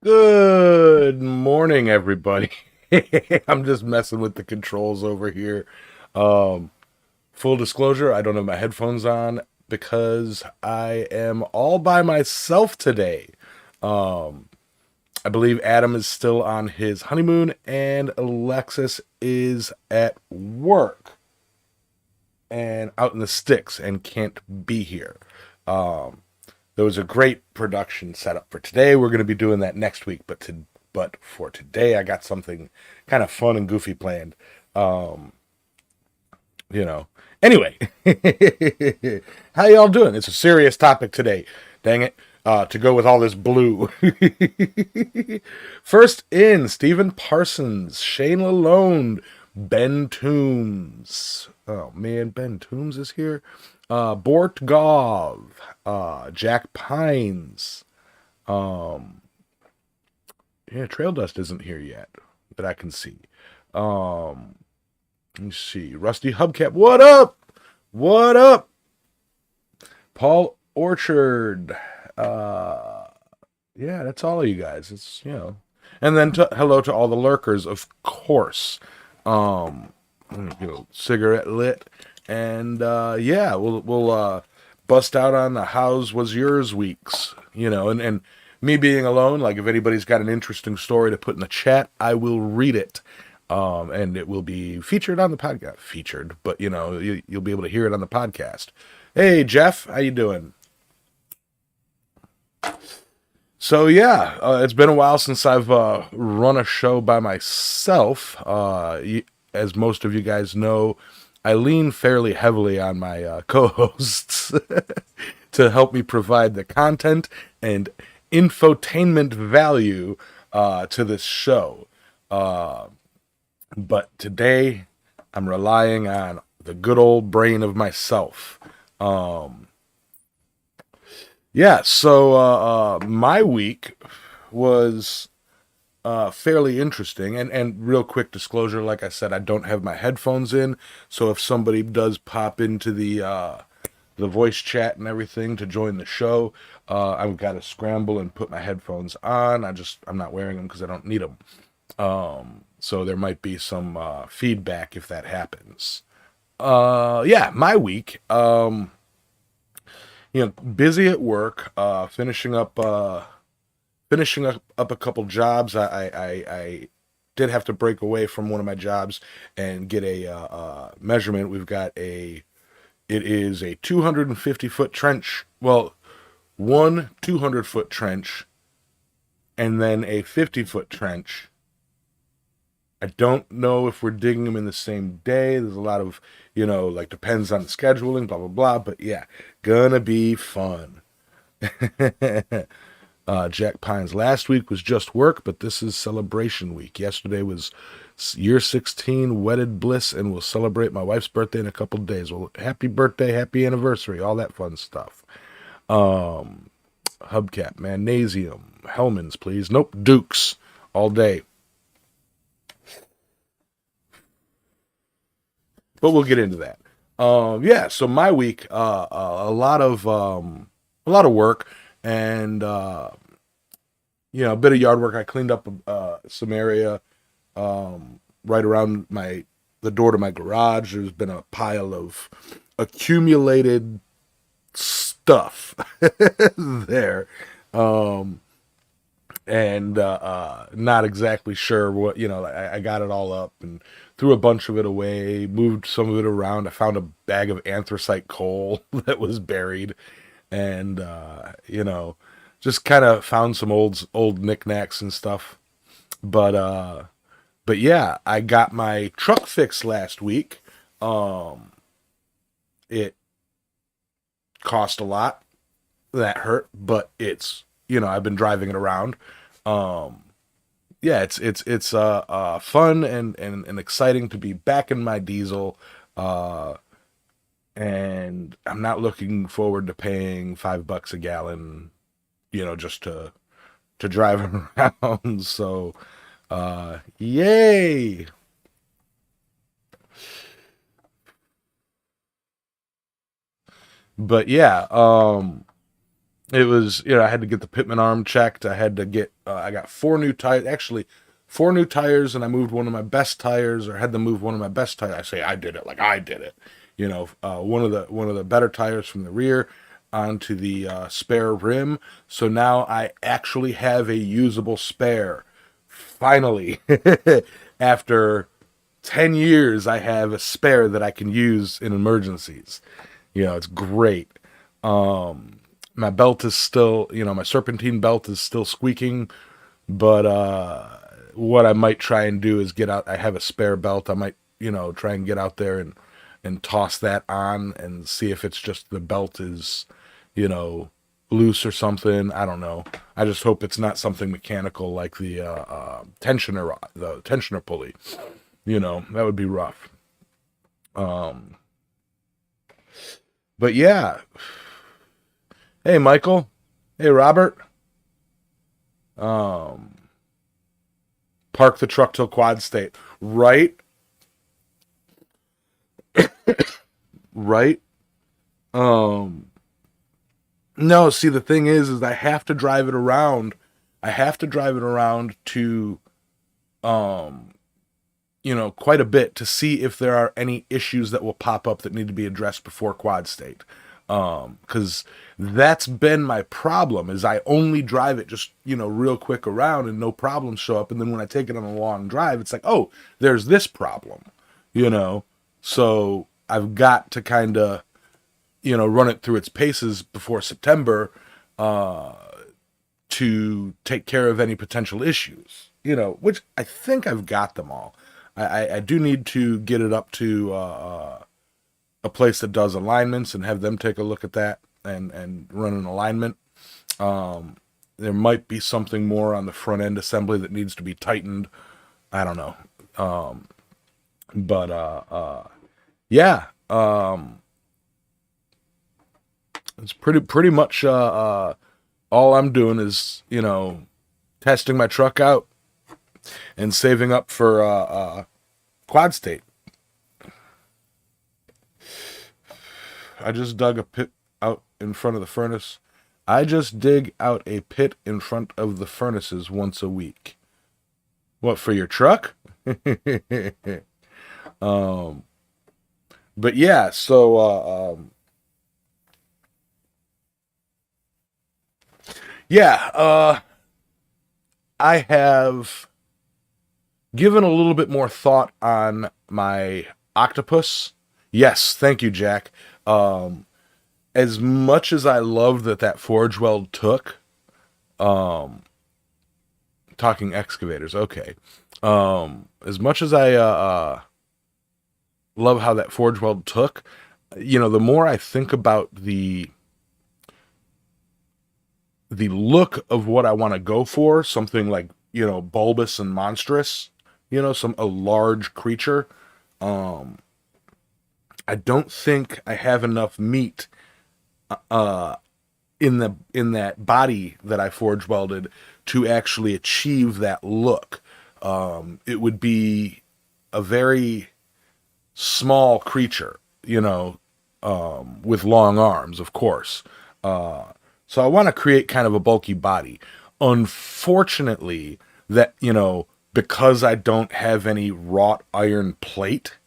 Good morning, everybody. I'm just messing with the controls over here. Um, Full disclosure, I don't have my headphones on because I am all by myself today. Um, I believe Adam is still on his honeymoon and Alexis is at work and out in the sticks and can't be here. Um, There was a great production setup for today. We're going to be doing that next week, but for today, I got something kind of fun and goofy planned. Um, you know. Anyway, how y'all doing? It's a serious topic today. Dang it. To go with all this blue. First in, Stephen Parsons, Shane Lalonde, Ben Toombs. Oh man, Ben Toombs is here. Bort Gov, Jack Pines. Um, yeah, Trail Dust isn't here yet that I can see. Um, let me see. Rusty Hubcap, what up? What up? Paul Orchard. Uh, yeah, that's all of you guys. And then hello to all the lurkers, of course. Let me get a cigarette lit, and yeah, we'll bust out on the how's was yours weeks. And me being alone, like if anybody's got an interesting story to put in the chat, I will read it. And it will be featured on the podcast. Featured, but you'll be able to hear it on the podcast. Hey Jeff, how you doing? So yeah, it's been a while since I've run a show by myself. As most of you guys know, I lean fairly heavily on my co-hosts to help me provide the content and infotainment value to this show. Uh, but today, I'm relying on the good old brain of myself. Um, yeah, so my week was fairly interesting. And real quick disclosure, like I said, I don't have my headphones in, so if somebody does pop into the voice chat and everything to join the show, I've got to scramble and put my headphones on. I'm not wearing them because I don't need them. So there might be some feedback if that happens. Yeah, my week. Busy at work, finishing up a couple jobs. I did have to break away from one of my jobs and get a measurement. It is a 250-foot trench. Well, one 200-foot trench and then a 50-foot trench. I don't know if we're digging them in the same day. There's a lot of, like depends on the scheduling, blah, blah, blah. But yeah, gonna be fun. Jack Pines. Last week was just work, but this is celebration week. Yesterday was year 16, wedded bliss, and we'll celebrate my wife's birthday in a couple of days. Well, happy birthday, happy anniversary, all that fun stuff. Um, Hubcap, Mayonnaisium, Hellman's, please. Nope, Dukes, all day. But we'll get into that. Yeah, so my week, a lot of work, and a bit of yard work. I cleaned up some area right around the door to my garage. There's been a pile of accumulated stuff there, um, and not exactly sure what I got it all up and threw a bunch of it away, moved some of it around. I found a bag of anthracite coal that was buried, and just kind of found some old knickknacks and stuff. But yeah, I got my truck fixed last week. Um, it cost a lot. That hurt, but I've been driving it around. Um, yeah, it's fun and exciting to be back in my diesel. Uh, and I'm not looking forward to paying $5 a gallon, just to drive around. So, yay! But yeah, it was, I had to get the pitman arm checked. I had to get, I got four new tires, actually, four new tires, and I moved one of my best tires, or had to move one of my best tires. I say I did it like I did it. One of the better tires from the rear onto the spare rim. So now I actually have a usable spare. Finally, after 10 years, I have a spare that I can use in emergencies. It's great. My belt is still, my serpentine belt is still squeaking, but what I might try and do is get out. I have a spare belt. I might, try and get out there and toss that on and see if it's just the belt is, loose or something. I don't know. I just hope it's not something mechanical like the tensioner pulley. That would be rough. But yeah. Hey, Michael. Hey, Robert. Park the truck till Quad State. Right? Right? No, see, the thing is I have to drive it around. I have to drive it around to, quite a bit to see if there are any issues that will pop up that need to be addressed before Quad State. Because that's been my problem is I only drive it just, real quick around and no problems show up. And then when I take it on a long drive, it's like, oh, there's this problem, so I've got to kind of, run it through its paces before September, to take care of any potential issues, which I think I've got them all. I do need to get it up to, a place that does alignments and have them take a look at that and run an alignment. There might be something more on the front end assembly that needs to be tightened. I don't know. Yeah. It's pretty much, all I'm doing is, testing my truck out and saving up for, Quad State. I just dug a pit out in front of the furnace. I just dig out a pit in front of the furnaces once a week. What, for your truck? But yeah, so, yeah, I have given a little bit more thought on my octopus. Yes, thank you, Jack. As much as I love that forge weld took, talking excavators, okay. As much as I love how that forge weld took, the more I think about the look of what I want to go for, something like, bulbous and monstrous, a large creature. I don't think I have enough meat in that body that I forge welded to actually achieve that look. It would be a very small creature, with long arms, of course. So I want to create kind of a bulky body. Unfortunately, that, because I don't have any wrought iron plate,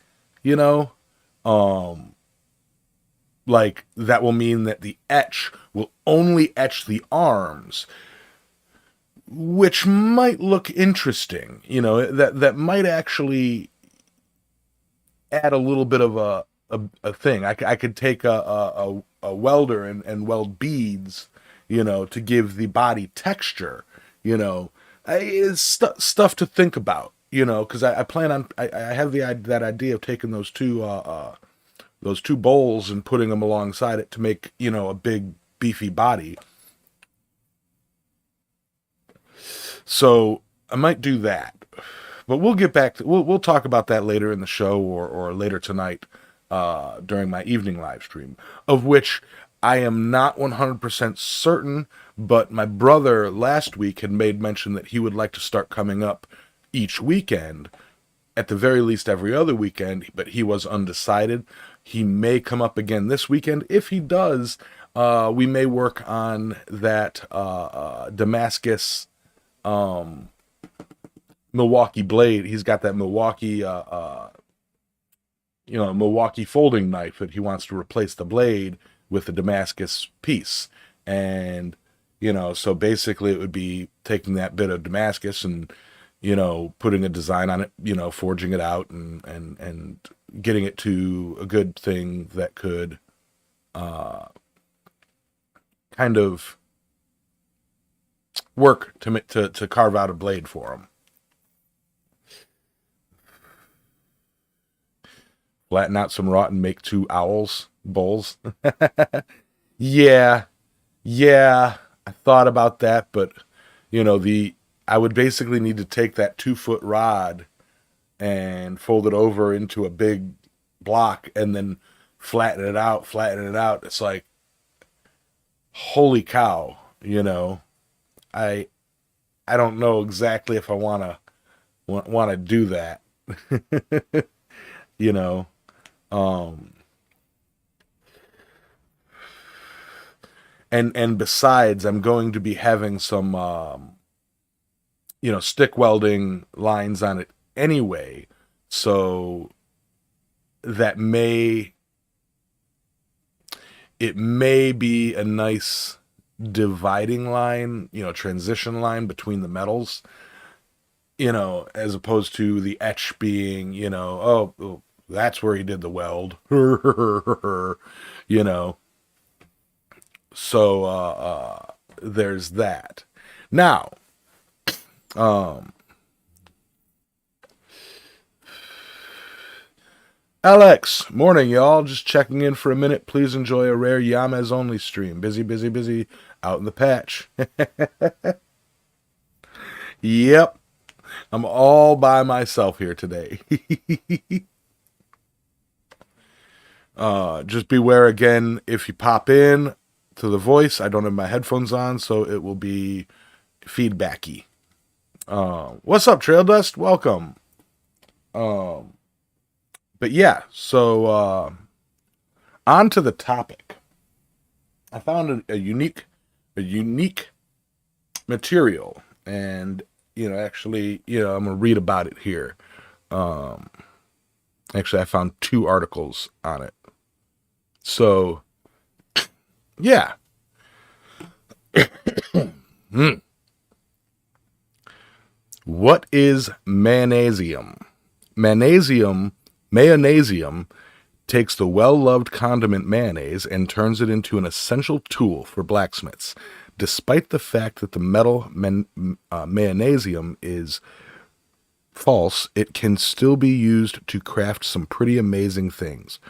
like that will mean that the etch will only etch the arms, which might look interesting. That might actually add a little bit of a thing. I could take a welder and weld beads, to give the body texture. It's stuff to think about. Because I plan on, I have that idea of taking those two bowls and putting them alongside it to make, a big beefy body. So I might do that, but we'll get back to, we'll talk about that later in the show or later tonight, during my evening live stream, of which I am not 100% certain, but my brother last week had made mention that he would like to start coming up each weekend, at the very least every other weekend, but he was undecided. He may come up again this weekend. If he does, we may work on that Damascus Milwaukee blade. He's got that Milwaukee folding knife that he wants to replace the blade with the Damascus piece. And, so basically it would be taking that bit of Damascus and, putting a design on it, forging it out and getting it to a good thing that could kind of work to carve out a blade for him. Flatten out some rot and make 2 bowls. Yeah, I thought about that, but I would basically need to take that 2-foot rod and fold it over into a big block and then flatten it out. It's like, holy cow, I don't know exactly if I want to do that. And besides, I'm going to be having some stick welding lines on it anyway, so that may be a nice dividing line, transition line between the metals, as opposed to the etch being, oh, that's where he did the weld. So there's that. Now, Alex, morning, y'all. Just checking in for a minute. Please enjoy a rare Yamez only stream. Busy out in the patch. Yep. I'm all by myself here today. Just beware again, if you pop in to the voice, I don't have my headphones on, so it will be feedbacky. What's up, Trail Dust? Welcome. But yeah, so on to the topic. I found a unique material, and actually, I'm gonna read about it here. Actually, I found 2 articles on it. So, yeah. What is mayonnaisium? Mayonnaisium takes the well-loved condiment mayonnaise and turns it into an essential tool for blacksmiths. Despite the fact that the metal mayonnaisium is false, it can still be used to craft some pretty amazing things.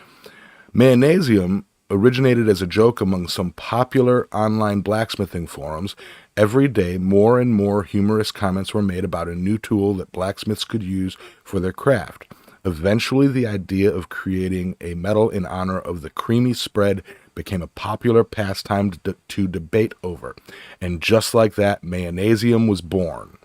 Mayonnaisium originated as a joke among some popular online blacksmithing forums. Every day, more and more humorous comments were made about a new tool that blacksmiths could use for their craft. Eventually, the idea of creating a metal in honor of the creamy spread became a popular pastime to debate over. And just like that, mayonnaisium was born.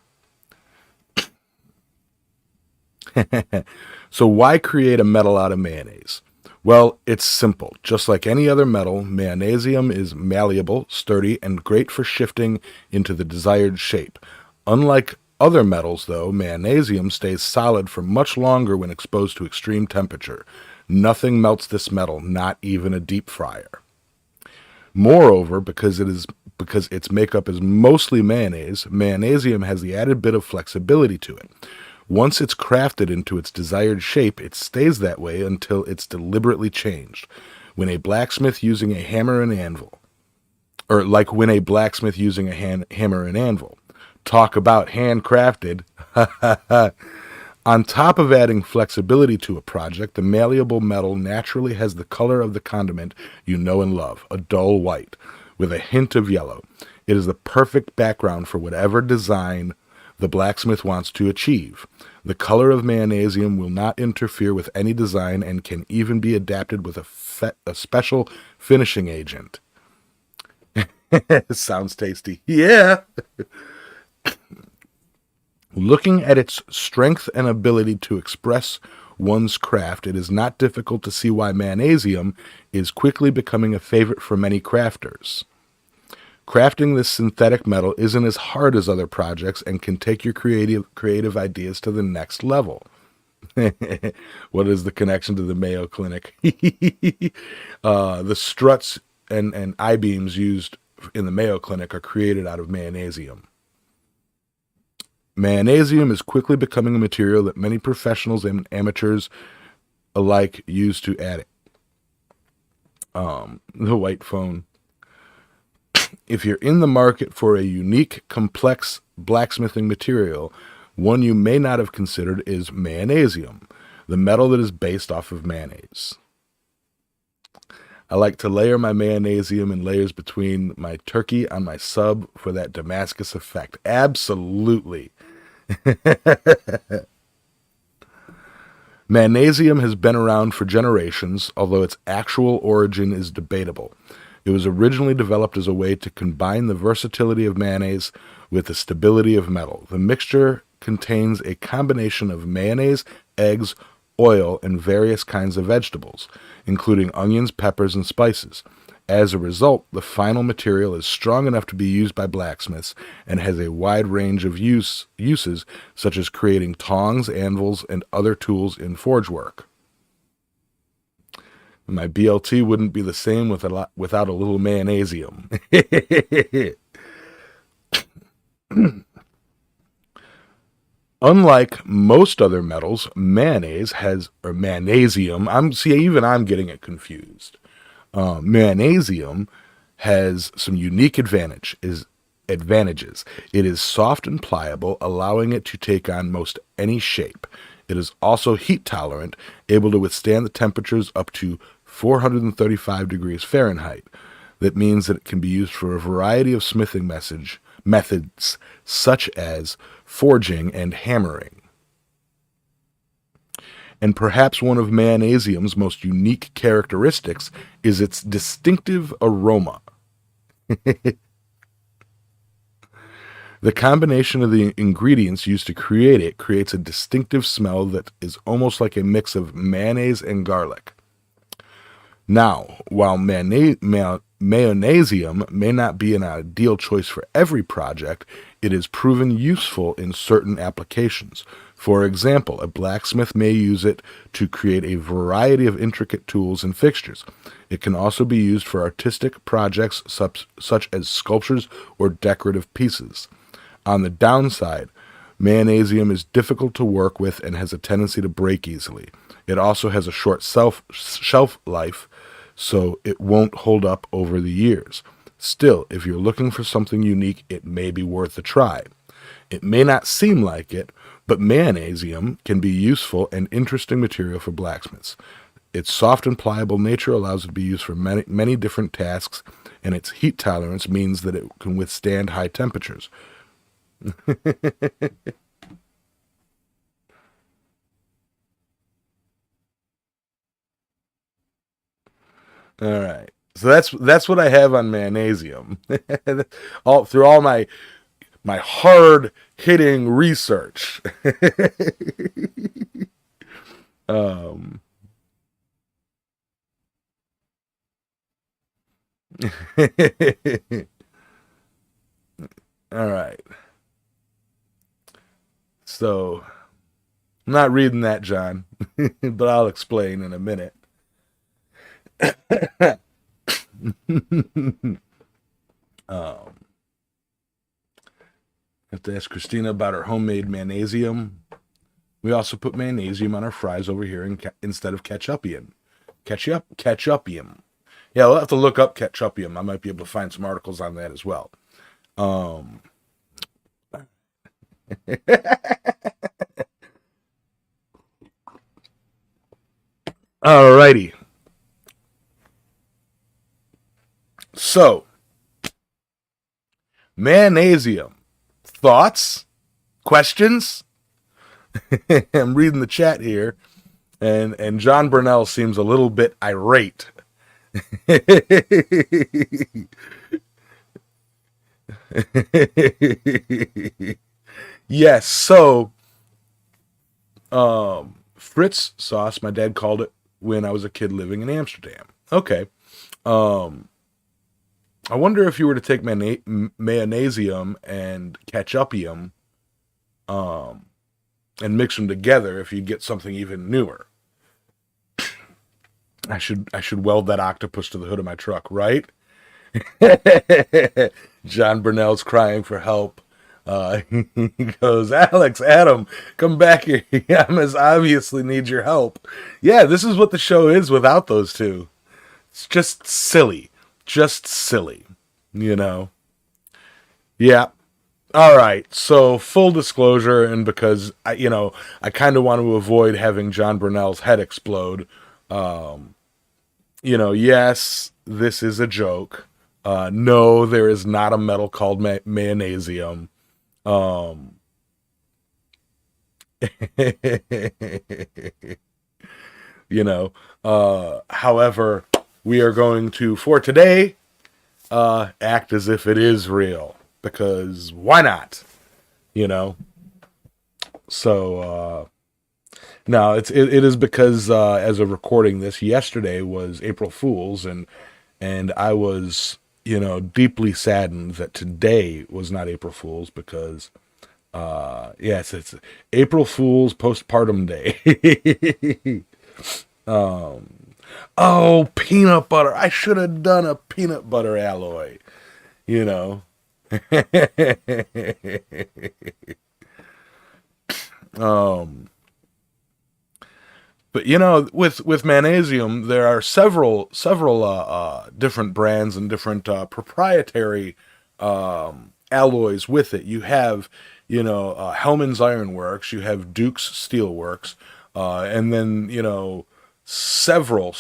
So why create a metal out of mayonnaise? Well, it's simple. Just like any other metal, mayonnaisium is malleable, sturdy, and great for shifting into the desired shape. Unlike other metals, though, mayonnaisium stays solid for much longer when exposed to extreme temperature. Nothing melts this metal, not even a deep fryer. Moreover, because its makeup is mostly mayonnaise, mayonnaisium has the added bit of flexibility to it. Once it's crafted into its desired shape, it stays that way until it's deliberately changed. When a blacksmith using a hammer and anvil, talk about handcrafted. On top of adding flexibility to a project, the malleable metal naturally has the color of the condiment you know and love, a dull white, with a hint of yellow. It is the perfect background for whatever design the blacksmith wants to achieve. The color of mayonnaisium will not interfere with any design and can even be adapted with a special finishing agent. Sounds tasty. Yeah. Looking at its strength and ability to express one's craft, it is not difficult to see why mayonnaisium is quickly becoming a favorite for many crafters. Crafting this synthetic metal isn't as hard as other projects and can take your creative ideas to the next level. What is the connection to the Mayo Clinic? The struts and I-beams used in the Mayo Clinic are created out of mayonnaisium. Mayonnaisium is quickly becoming a material that many professionals and amateurs alike use to add it. The white phone. If you're in the market for a unique, complex blacksmithing material, one you may not have considered is mayonnaisium, the metal that is based off of mayonnaise. I like to layer my mayonnaisium in layers between my turkey on my sub for that Damascus effect. Absolutely. Mayonnaisium has been around for generations, although its actual origin is debatable. It was originally developed as a way to combine the versatility of mayonnaise with the stability of metal. The mixture contains a combination of mayonnaise, eggs, oil, and various kinds of vegetables, including onions, peppers, and spices. As a result, the final material is strong enough to be used by blacksmiths and has a wide range of uses, such as creating tongs, anvils, and other tools in forge work. My BLT wouldn't be the same without a little mayonnaisium. Unlike most other metals, mayonnaisium, I'm getting it confused. Mayonnaisium has some unique advantages. It is soft and pliable, allowing it to take on most any shape. It is also heat tolerant, able to withstand the temperatures up to 435 degrees Fahrenheit. That means that it can be used for a variety of smithing methods, such as forging and hammering. And perhaps one of mayonnaisium's most unique characteristics is its distinctive aroma. The combination of the ingredients used to create it creates a distinctive smell that is almost like a mix of mayonnaise and garlic. Now, while mayonnaisium may not be an ideal choice for every project, it is proven useful in certain applications. For example, a blacksmith may use it to create a variety of intricate tools and fixtures. It can also be used for artistic projects such as sculptures or decorative pieces. On the downside, mayonnaisium is difficult to work with and has a tendency to break easily. It also has a short shelf life, so it won't hold up over the years. Still, if you're looking for something unique, it may be worth a try. It may not seem like it, but mayonnaisium can be useful and interesting material for blacksmiths. Its soft and pliable nature allows it to be used for many different tasks, and its heat tolerance means that it can withstand high temperatures. All right. So that's what I have on mayonnaisium. All my hard hitting research. um All right. So I'm not reading that, John, but I'll explain in a minute. Have to ask Christina about her homemade mayonnaisium. We also put mayonnaisium on our fries over here instead of ketchupium. Ketchupium. Yeah, we'll have to look up ketchupium. I might be able to find some articles on that as well. Alrighty. So, mayonnaisium. Thoughts? Questions? I'm reading the chat here, and John Burnell seems a little bit irate. Yes, so Fritz sauce, my dad called it when I was a kid living in Amsterdam. Okay. Um, I wonder if you were to take mayonnaisium and ketchupium, um, and mix them together, if you'd get something even newer. I should weld that octopus to the hood of my truck, right? John Burnell's crying for help. He goes, Alex, Adam, come back here. Yamas obviously needs your help. Yeah, this is what the show is without those two. It's just silly. Just silly. You know? Yeah. All right. So, full disclosure, and because I kind of want to avoid having John Burnell's head explode. Um, yes, this is a joke. No, there is not a metal called Mayonnaisium. Um, you know, however, we are going to, for today, act as if it is real, because why not? You know? So, no, it is because, as of recording this, yesterday was April Fool's, and I was, deeply saddened that today was not April Fool's, because yes, it's April Fool's postpartum day. um, oh, peanut butter! I should have done a peanut butter alloy. You know. um, but with Mayonnaisium, there are several different brands and different proprietary alloys with it. You have Hellman's Iron Works, you have Duke's Steel Works, and then several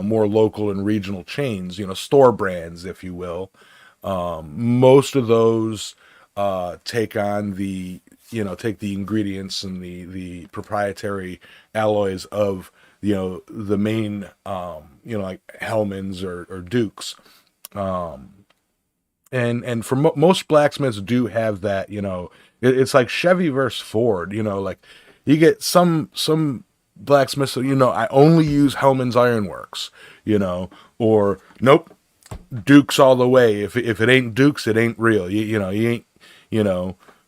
more local and regional chains, store brands, if you will. Most of those take on take the ingredients and the proprietary alloys of the main like Hellman's or Duke's. And for most blacksmiths do have that. It's like Chevy versus Ford. Like you get some blacksmiths. I only use Hellman's Iron Works. Or nope, Duke's all the way. If it ain't Duke's, it ain't real. You ain't.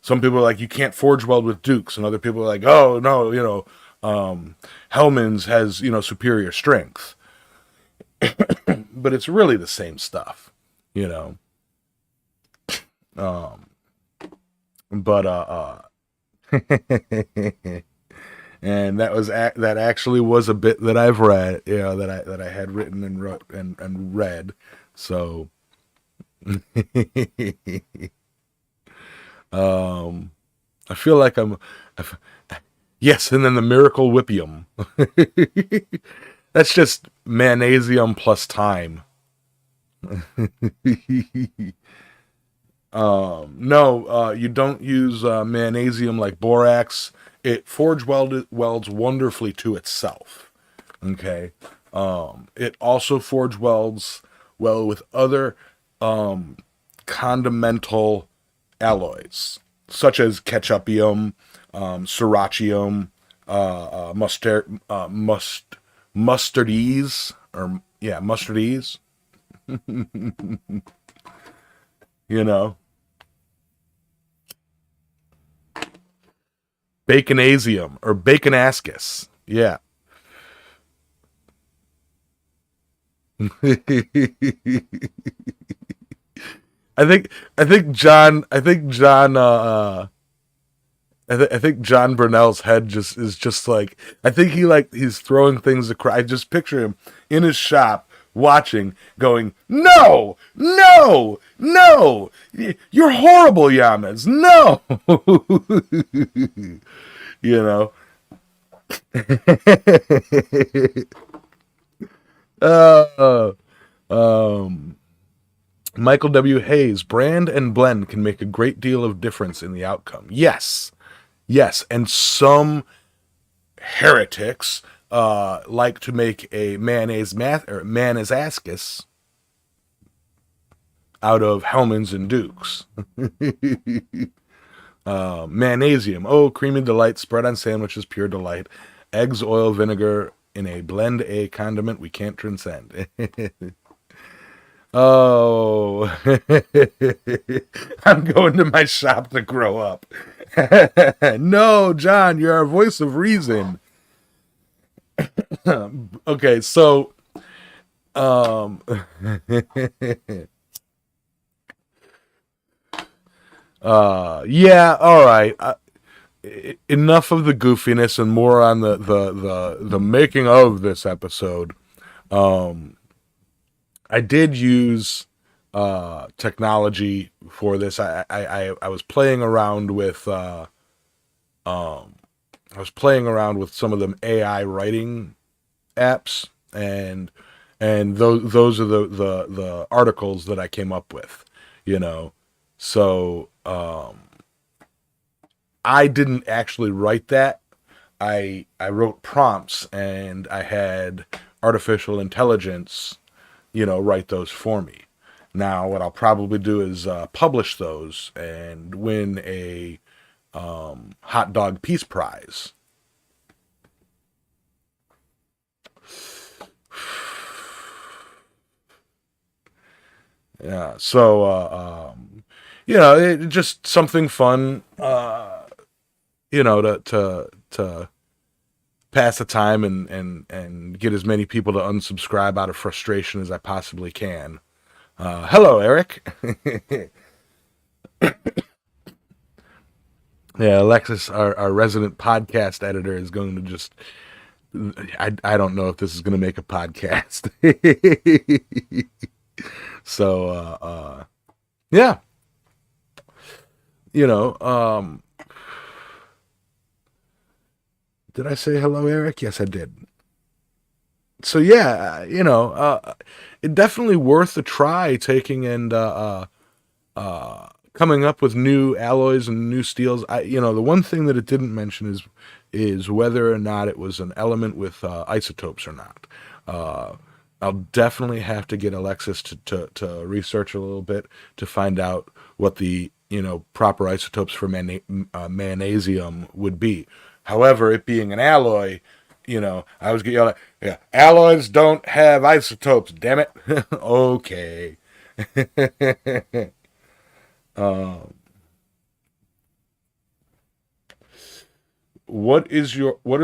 Some people are like, you can't forge weld with Duke's, and other people are like, oh no, Hellman's has superior strength. But it's really the same stuff. Um, but and that actually was a bit that I've read, that I had written and wrote and read. So, I feel like yes, and then the miracle whippium. That's just Mayonnaisium plus time. No, you don't use Mayonnaisium like borax. It welds wonderfully to itself. Okay. It also forge welds well with other condimental alloys, such as ketchupium, srirachium, mustardese, or yeah, mustardese. you know, Baconasium or Baconascus. Yeah. I think John Burnell's head is just like, I think he's throwing things across. I just picture him in his shop watching, going, no, no, no, you're horrible, Yamas, no. you know. uh, um, Michael W. Hayes, brand and blend can make a great deal of difference in the outcome. Yes. Yes, and some heretics like to make a mayonnaise ascus out of Hellman's and Dukes. Mayonnaisium. Oh, creamy delight, spread on sandwiches, pure delight. Eggs, oil, vinegar in a blend, a condiment we can't transcend. Oh, I'm going to my shop to grow up. No, John, you're our voice of reason. Okay, so um yeah, all right. Enough of the goofiness and more on the making of this episode. Um I did use technology for this. I was playing around with um I was playing around with some of the AI writing apps, and those are the articles that I came up with, you know. So I didn't actually write that. I wrote prompts, and I had artificial intelligence, write those for me. Now, what I'll probably do is publish those and win a hot dog peace prize. Yeah. So, just something fun, to pass the time and get as many people to unsubscribe out of frustration as I possibly can. Hello, Eric. Yeah, Alexis, our resident podcast editor, is going to just. I don't know if this is going to make a podcast. So, yeah, you know, did I say hello, Eric? Yes, I did. So yeah, it definitely worth a try taking and coming up with new alloys and new steels. The one thing that it didn't mention is whether or not it was an element with isotopes or not. Uh, I'll definitely have to get Alexis to research a little bit to find out what the proper isotopes for mayonnaisium would be. However, it being an alloy, I was getting yelled at, yeah, alloys don't have isotopes, damn it. Okay. um, what is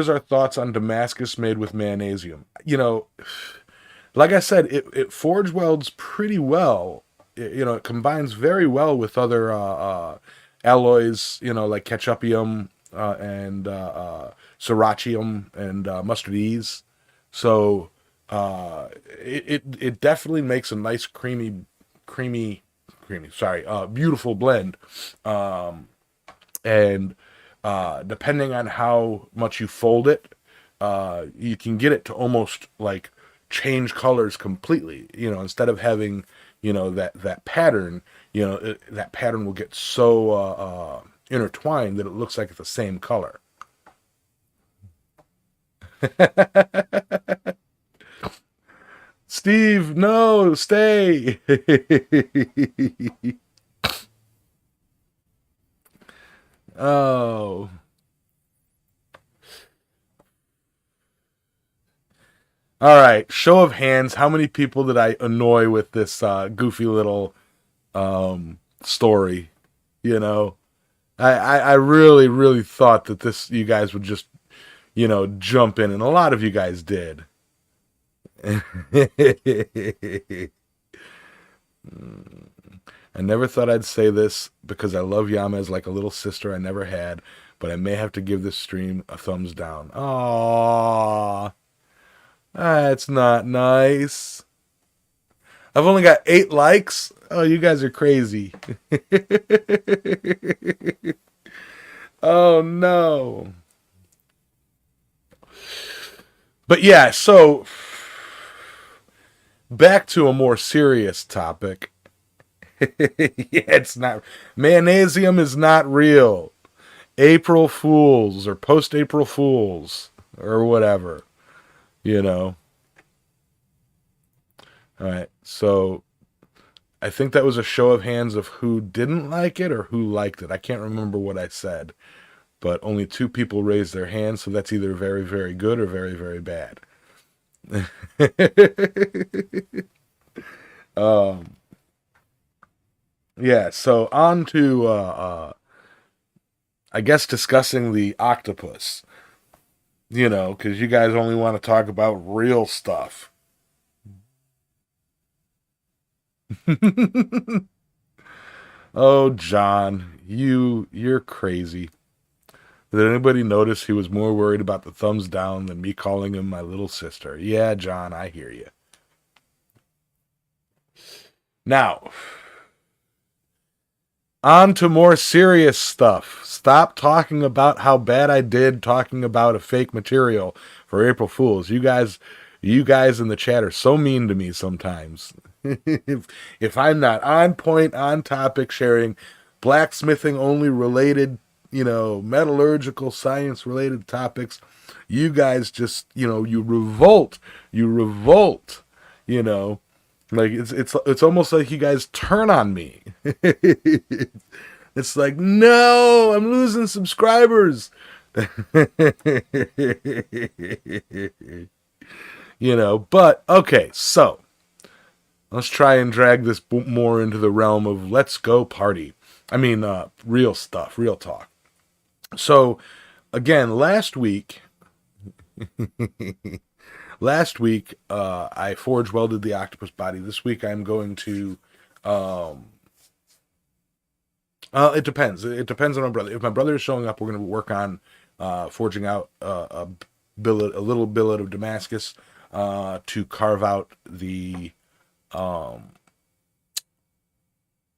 our thoughts on Damascus made with mayonnaisium? Like I said, it forge welds pretty well. It combines very well with other alloys, like ketchupium and srirachium and mustardese. So it definitely makes a nice creamy, sorry, beautiful blend. Um, and depending on how much you fold it, you can get it to almost like change colors completely. Instead of having that pattern, that pattern will get so intertwined that it looks like it's the same color. Steve, no, stay. Oh. All right, show of hands. How many people did I annoy with this goofy little story? You know, I really, really thought that you guys would just, jump in, and a lot of you guys did. I never thought I'd say this because I love Yamez like a little sister I never had, but I may have to give this stream a thumbs down. Aww, that's not nice. I've only got 8 likes. Oh, you guys are crazy. Oh no. But yeah, so back to a more serious topic. Yeah, it's not. Mayonnaisium is not real. April Fools or post April Fools or whatever, you know. All right. So I think that was a show of hands of who didn't like it or who liked it. I can't remember what I said, but only two people raised their hands, so that's either very, very good or very, very bad. um, yeah, so on to, I guess, discussing the octopus. You know, because you guys only want to talk about real stuff. Oh, John, you're crazy. Did anybody notice he was more worried about the thumbs down than me calling him my little sister? Yeah, John, I hear you. Now, on to more serious stuff. Stop talking about how bad I did talking about a fake material for April Fools. You guys in the chat are so mean to me sometimes. if I'm not on point, on topic, sharing blacksmithing only related, metallurgical science related topics, you guys just, you revolt. You revolt, you know. Like it's almost like you guys turn on me. It's like, no, I'm losing subscribers. But okay, so let's try and drag this more into the realm of let's go party. I mean, real stuff, real talk. So, again, last week, I forge welded the octopus body. This week, I'm going to. It depends. It depends on my brother. If my brother is showing up, we're going to work on forging out a little billet of Damascus to carve out the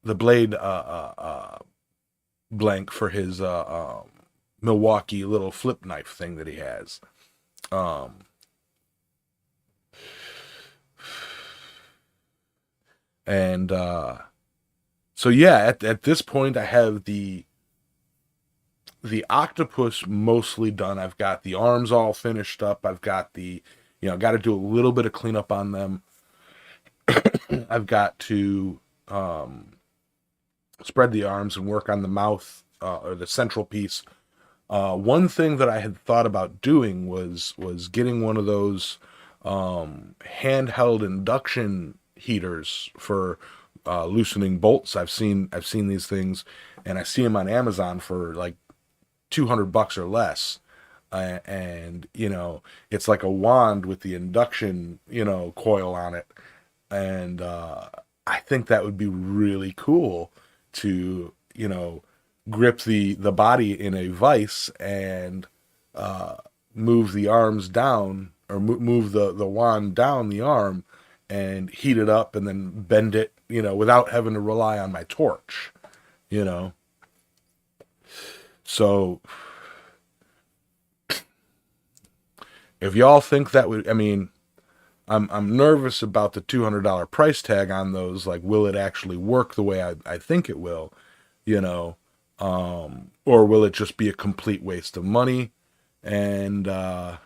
blade blank for his Milwaukee little flip knife thing that he has. And so yeah, at this point I have the octopus mostly done. I've got the arms all finished up. I've got got to do a little bit of cleanup on them. I've got to spread the arms and work on the mouth or the central piece. One thing that I had thought about doing was getting one of those handheld induction heaters for loosening bolts. I've seen these things, and I see them on Amazon for like $200 or less. And it's like a wand with the induction coil on it, and I think that would be really cool to grip the body in a vise and move the arms down, or move the wand down the arm and heat it up and then bend it, without having to rely on my torch, So if y'all think that would, I mean, I'm nervous about the $200 price tag on those. Like, will it actually work the way I think it will, or will it just be a complete waste of money? And, I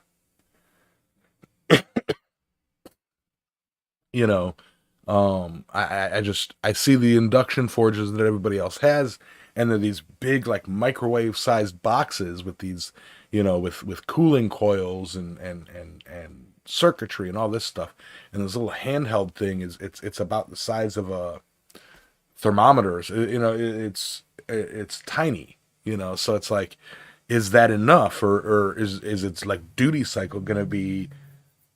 see the induction forges that everybody else has, and they're these big, like, microwave sized boxes with these, with cooling coils and circuitry and all this stuff. And this little handheld thing it's about the size of a thermometer. It's tiny, so it's like, is that enough, or is its like duty cycle gonna be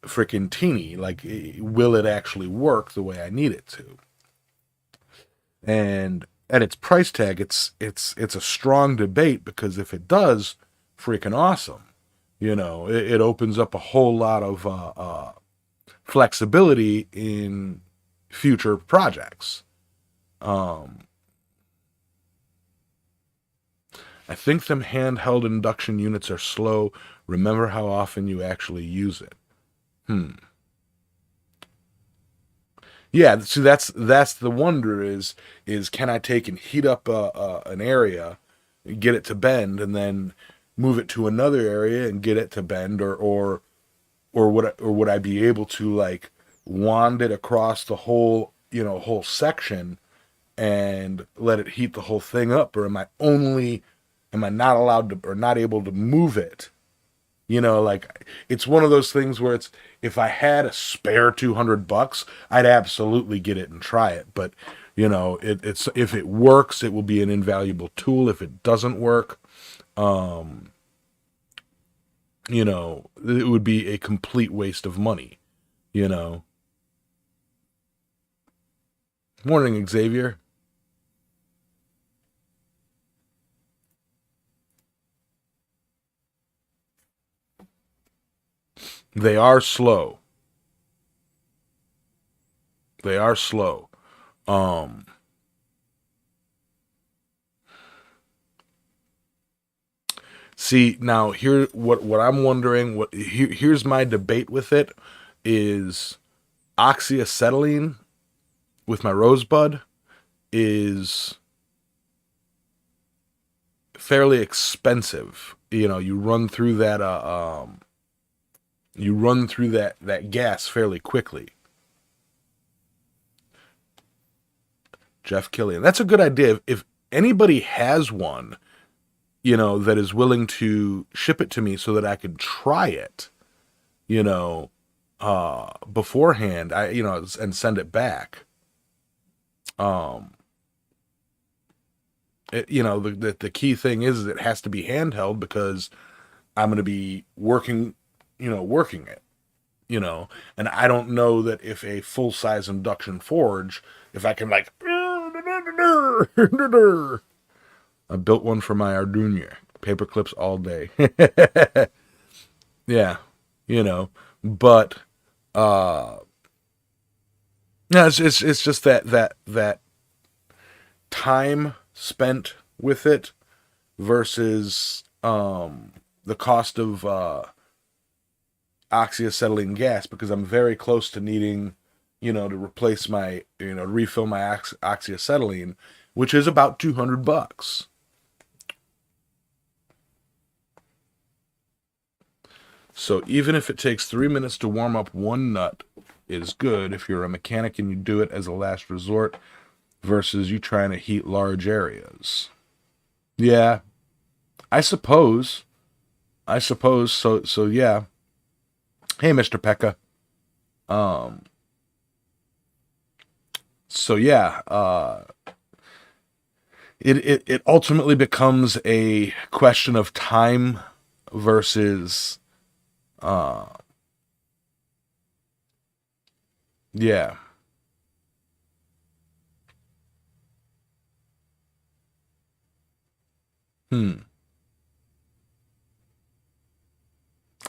freaking teeny? Like, will it actually work the way I need it to? And at its price tag, it's a strong debate, because if it does, freaking awesome. It opens up a whole lot of flexibility in future projects. I think them handheld induction units are slow. Remember how often you actually use it. Yeah, see, that's the wonder is can I take and heat up an area, get it to bend, and then move it to another area and get it to bend, or would I be able to, like, wand it across the whole a whole section and let it heat the whole thing up, or am I not allowed to or not able to move it? Like it's one of those things where it's if I had a spare $200, I'd absolutely get it and try it. But it's if it works, it will be an invaluable tool. If it doesn't work, it would be a complete waste of money. You know. Morning, Xavier. They are slow. They are slow. Um, See now here what I'm wondering here's my debate with it is oxyacetylene with my rosebud is fairly expensive. You run through that gas fairly quickly. Jeff Killian. That's a good idea. If anybody has one, that is willing to ship it to me so that I could try it, beforehand, and send it back. The key thing is it has to be handheld because I'm going to be working it, and I don't know that if a full size induction forge, if I can like, I built one for my Arduino, paper clips all day. Yeah, but no, it's just that time spent with it versus the cost of oxyacetylene gas, because I'm very close to needing, to replace my, refill my oxyacetylene, which is about $200. So even if it takes 3 minutes to warm up one nut, it is good if you're a mechanic and you do it as a last resort versus you trying to heat large areas. Yeah, I suppose. So yeah. Hey, Mr. Pekka. Um, so yeah, it ultimately becomes a question of time versus uh yeah. Hmm.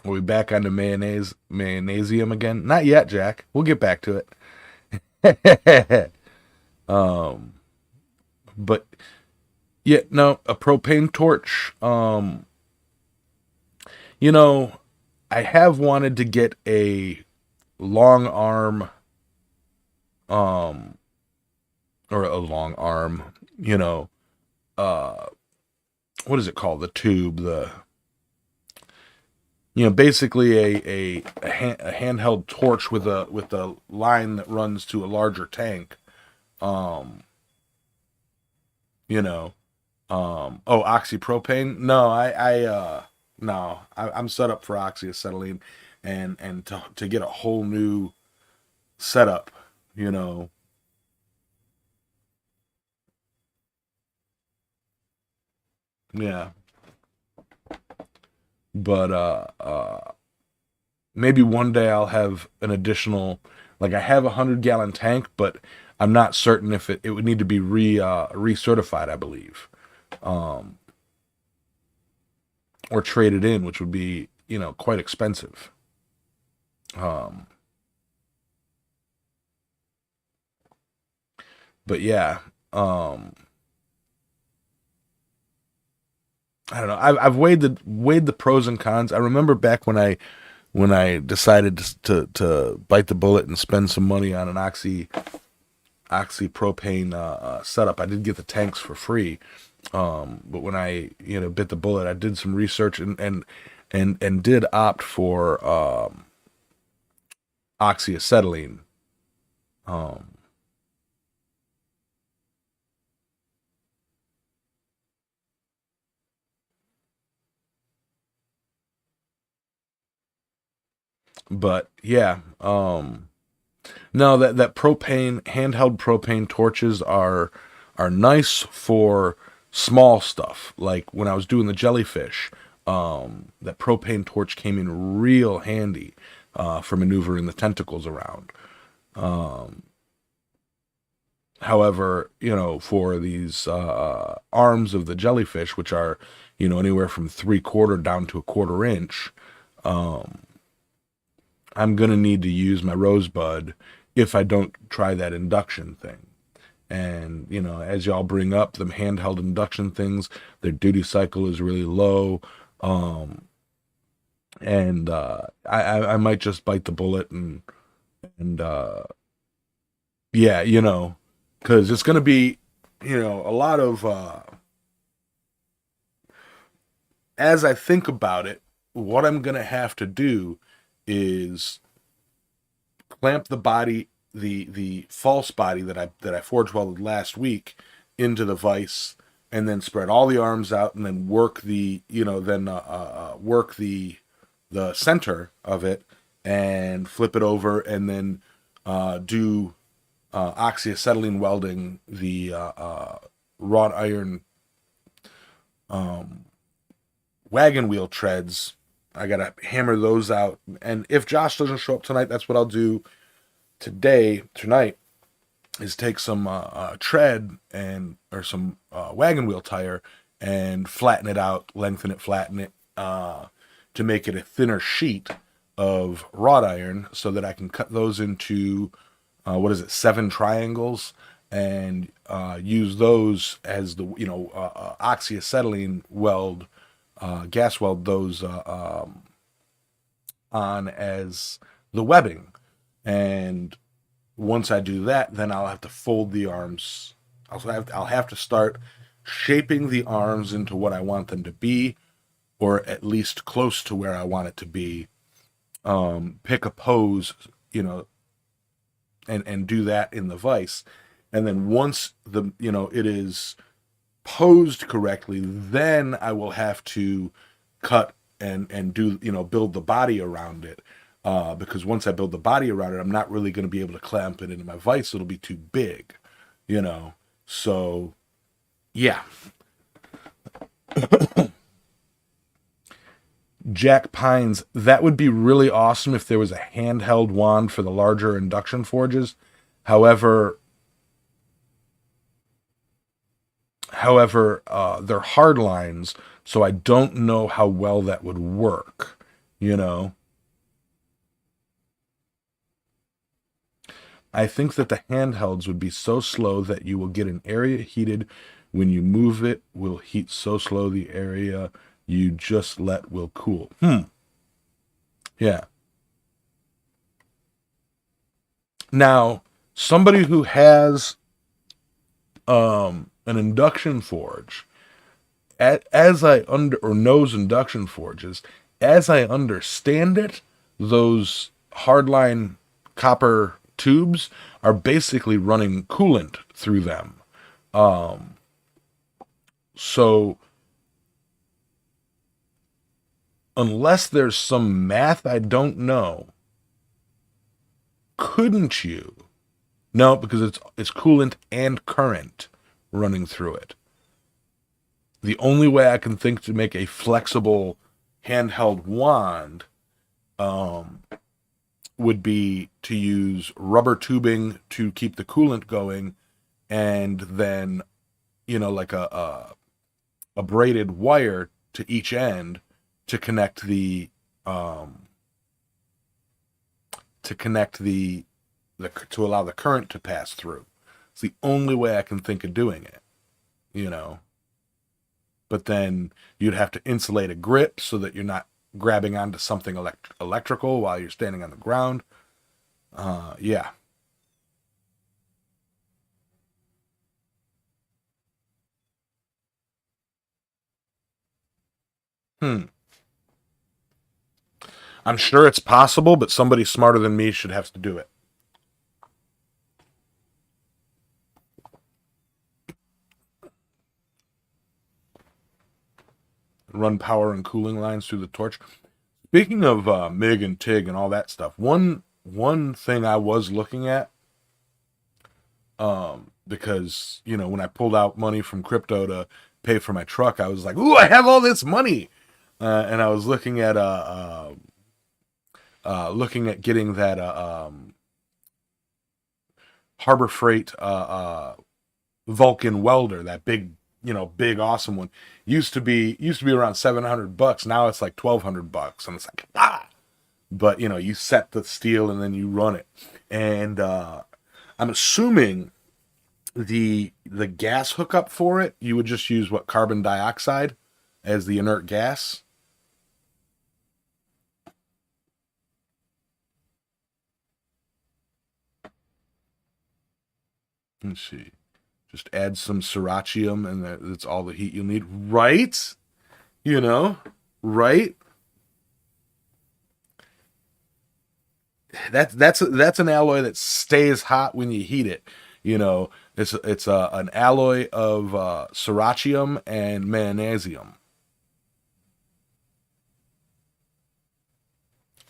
Are we back on the mayonnaisium again? Not yet, Jack. We'll get back to it. um, but yeah, no, a propane torch. You know, I have wanted to get a long arm, um, or a long arm. Uh, what is it called? The tube. Basically a handheld torch with a line that runs to a larger tank. Um, you know, oh, oxypropane. No, no, I'm set up for oxyacetylene, and to get a whole new setup. You know, yeah, but maybe one day I'll have an additional, like I have 100-gallon tank, but I'm not certain if it would need to be recertified, I believe, um, or traded in, which would be quite expensive. Um, but yeah, um, I don't know. I've weighed the pros and cons. I remember back when I decided to bite the bullet and spend some money on an oxypropane setup. I did get the tanks for free, but when I bit the bullet, I did some research and did opt for oxyacetylene. Um, But yeah, no, that propane handheld propane torches are nice for small stuff. Like when I was doing the jellyfish, that propane torch came in real handy for maneuvering the tentacles around. However, for these arms of the jellyfish, which are, anywhere from 3/4 down to 1/4 inch, I'm gonna need to use my rosebud if I don't try that induction thing. And as y'all bring up, them handheld induction things, their duty cycle is really low. And I might just bite the bullet and yeah, because it's gonna be a lot of as I think about it, what I'm gonna have to do is clamp the body, the false body that I forge welded last week into the vise, and then spread all the arms out, and then work work the center of it, and flip it over, and then do oxyacetylene welding the wrought iron wagon wheel treads. I gotta hammer those out, and if Josh doesn't show up tonight, that's what I'll do tonight, is take some tread or some wagon wheel tire and flatten it out, lengthen it, flatten it, to make it a thinner sheet of wrought iron, so that I can cut those into 7 triangles, and use those as the oxyacetylene weld, gas weld those on as the webbing. And once I do that, then I'll have to fold the arms. I'll have to start shaping the arms into what I want them to be, or at least close to where I want it to be. Pick a pose, and do that in the vise. And then once it is posed correctly, then I will have to cut and do build the body around it. Because once I build the body around it, I'm not really going to be able to clamp it into my vise. It'll be too big, So, yeah. Jack Pines, that would be really awesome if there was a handheld wand for the larger induction forges. However, they're hard lines, so I don't know how well that would work, I think that the handhelds would be so slow that you will get an area heated when you move it will heat so slow the area you just let will cool. Yeah. Now, somebody who has an induction forge, as I or knows induction forges, as I understand it, those hardline copper tubes are basically running coolant through them. So unless there's some math I don't know, couldn't you? No, because it's coolant and current running through it. The only way I can think to make a flexible handheld wand would be to use rubber tubing to keep the coolant going, and then like a braided wire to each end to connect the to allow the current to pass through. It's the only way I can think of doing it, But then you'd have to insulate a grip so that you're not grabbing onto something electrical while you're standing on the ground. Yeah. I'm sure it's possible, but somebody smarter than me should have to do it. Run power and cooling lines through the torch. Speaking of MIG and TIG and all that stuff, one thing I was looking at, because when I pulled out money from crypto to pay for my truck, I was like, "Ooh, I have all this money," and I was looking at getting that Harbor Freight Vulcan welder, that big awesome one. Used to be around $700. Now it's like $1,200, and it's like But you set the steel and then you run it, and I'm assuming the gas hookup for it, you would just use what, carbon dioxide as the inert gas. Let's see. Just add some srirachium, and that's all the heat you'll need, right? You know, right? That's an alloy that stays hot when you heat it. It's an alloy of srirachium and mayonnaisium.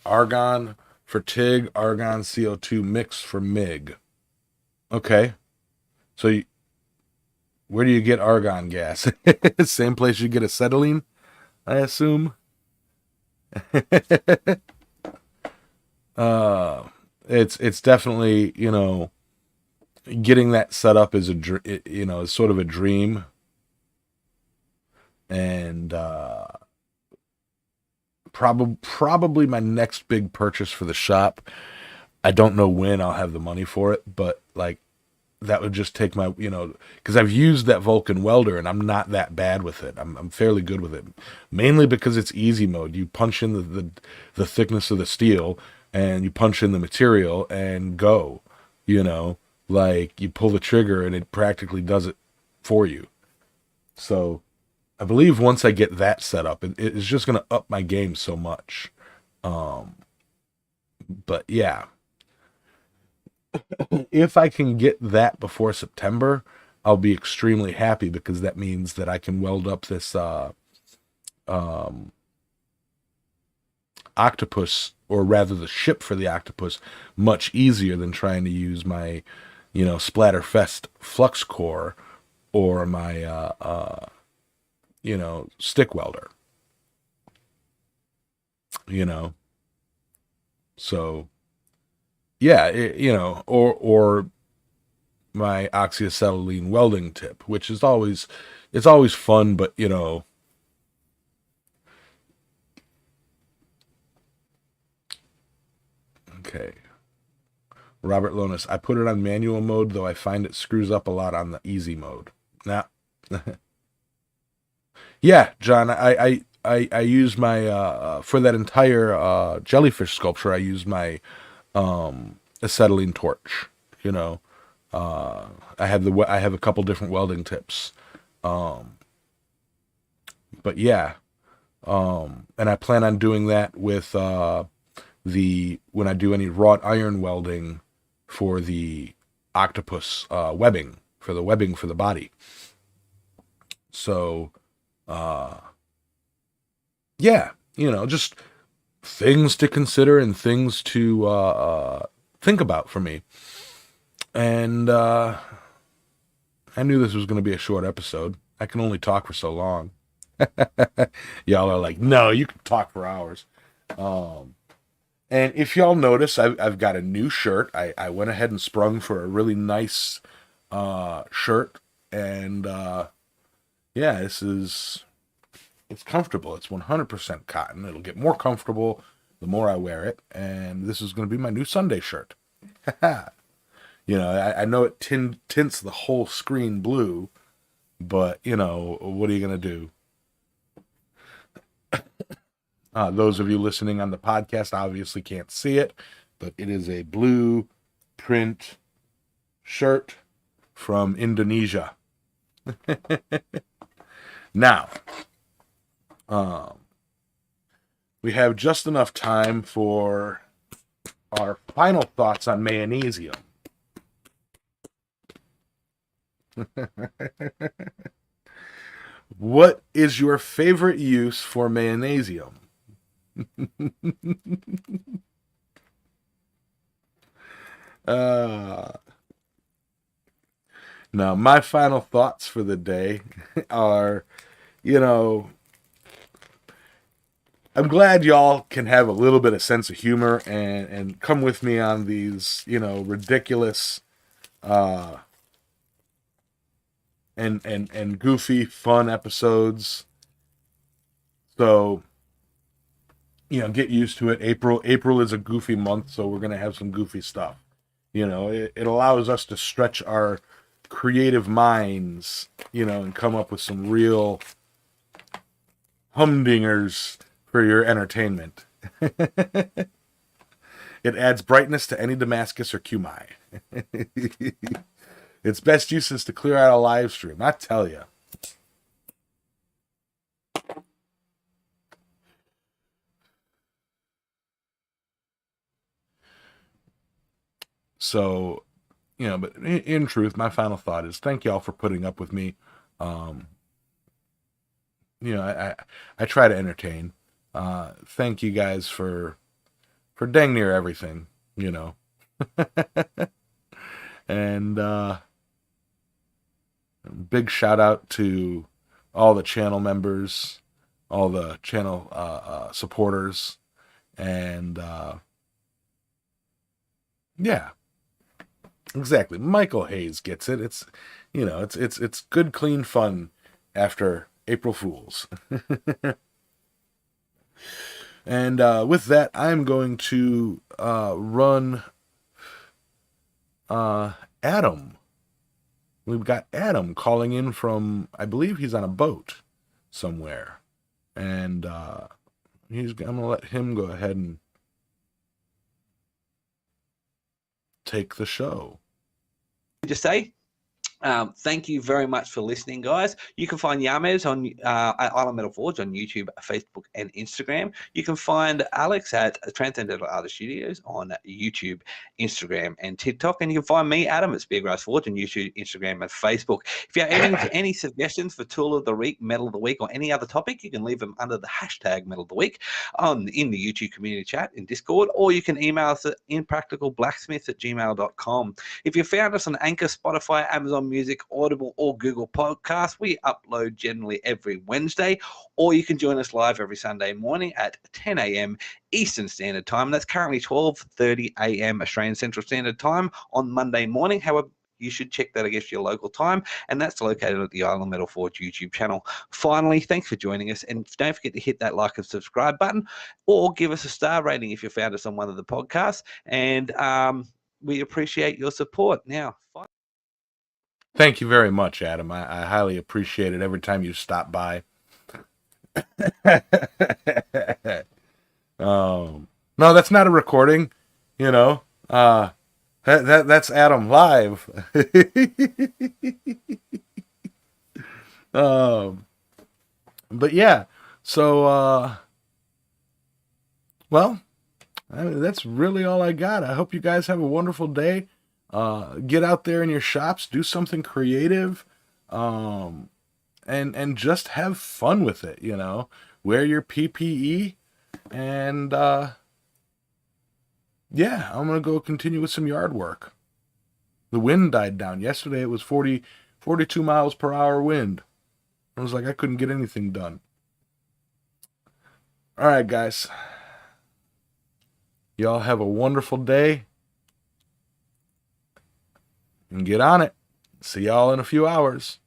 Argon for TIG, argon CO2 mix for MIG. Okay, so where do you get argon gas? Same place you get acetylene, I assume. uh, it's definitely, getting that set up is is sort of a dream, and probably my next big purchase for the shop. I don't know when I'll have the money for it, but like that would just take my, because I've used that Vulcan welder and I'm not that bad with it. I'm fairly good with it, mainly because it's easy mode. You punch in the thickness of the steel, and you punch in the material and go, you know, like you pull the trigger and it practically does it for you. So I believe once I get that set up, it's just going to up my game so much. Um, but yeah, if I can get that before September, I'll be extremely happy, because that means that I can weld up this um, octopus, or rather the ship for the octopus, much easier than trying to use my, Splatterfest flux core, or my, stick welder, you know. So yeah, or my oxyacetylene welding tip, which is always, it's always fun, but okay. Robert Lonis, I put it on manual mode, though I find it screws up a lot on the easy mode. Now, yeah, John, I use my for that entire jellyfish sculpture. I use my acetylene torch. You know, I have a couple different welding tips, um, but yeah, and I plan on doing that with the when I do any wrought iron welding for the octopus webbing for the body. So yeah, just things to consider and things to think about for me. And I knew this was going to be a short episode. I can only talk for so long. Y'all are like, no, you can talk for hours. Um, and if y'all notice, I've got a new shirt. I went ahead and sprung for a really nice shirt. And yeah, it's comfortable. It's 100% cotton. It'll get more comfortable the more I wear it. And this is going to be my new Sunday shirt. I know it tints the whole screen blue, but, what are you going to do? Those of you listening on the podcast obviously can't see it, but it is a blue print shirt from Indonesia. Now, um, we have just enough time for our final thoughts on Mayonnaisium. What is your favorite use for Mayonnaisium? uh, Now, my final thoughts for the day are, you know, I'm glad y'all can have a little bit of sense of humor and come with me on these, ridiculous uh, and goofy, fun episodes. So, get used to it. April is a goofy month, so we're gonna have some goofy stuff. It allows us to stretch our creative minds, and come up with some real humdingers for your entertainment. It adds brightness to any Damascus or Kumai. Its best use is to clear out a live stream, I tell you. So, but in truth, my final thought is thank y'all for putting up with me. Um, I try to entertain. Thank you guys for dang near everything, and big shout out to all the channel members, all the channel supporters, and yeah, exactly. Michael Hayes gets it. It's good, clean fun after April Fools. And with that, I'm going to run Adam. We've got Adam calling in from, I believe he's on a boat somewhere. And I'm going to let him go ahead and take the show. Just say, thank you very much for listening, guys. You can find Yames on Island Metal Forge on YouTube, Facebook, and Instagram. You can find Alex at Transcendental Artist Studios on YouTube, Instagram, and TikTok. And you can find me, Adam, at Speargrass Forge on YouTube, Instagram, and Facebook. If you have any suggestions for Tool of the Week, Metal of the Week, or any other topic, you can leave them under the hashtag Metal of the Week in the YouTube community chat in Discord, or you can email us at impracticalblacksmiths@gmail.com. If you found us on Anchor, Spotify, Amazon Music, Audible, or Google Podcasts, we upload generally every Wednesday, or you can join us live every Sunday morning at 10 a.m. Eastern Standard Time. That's currently 12:30 a.m. Australian Central Standard Time on Monday morning. However, you should check that against your local time, and that's located at the Island Metal Forge YouTube channel. Finally, thanks for joining us, and don't forget to hit that like and subscribe button, or give us a star rating if you found us on one of the podcasts, and we appreciate your support. Now, Thank you very much, Adam. I highly appreciate it every time you stop by. No, that's not a recording. That's Adam live. But yeah, so well, that's really all I got. I hope you guys have a wonderful day. Get out there in your shops, do something creative, and just have fun with it. Wear your PPE, and yeah, I'm gonna go continue with some yard work. The wind died down yesterday. It was 42 miles per hour wind. I was like, I couldn't get anything done. All right, guys. Y'all have a wonderful day. And get on it. See y'all in a few hours.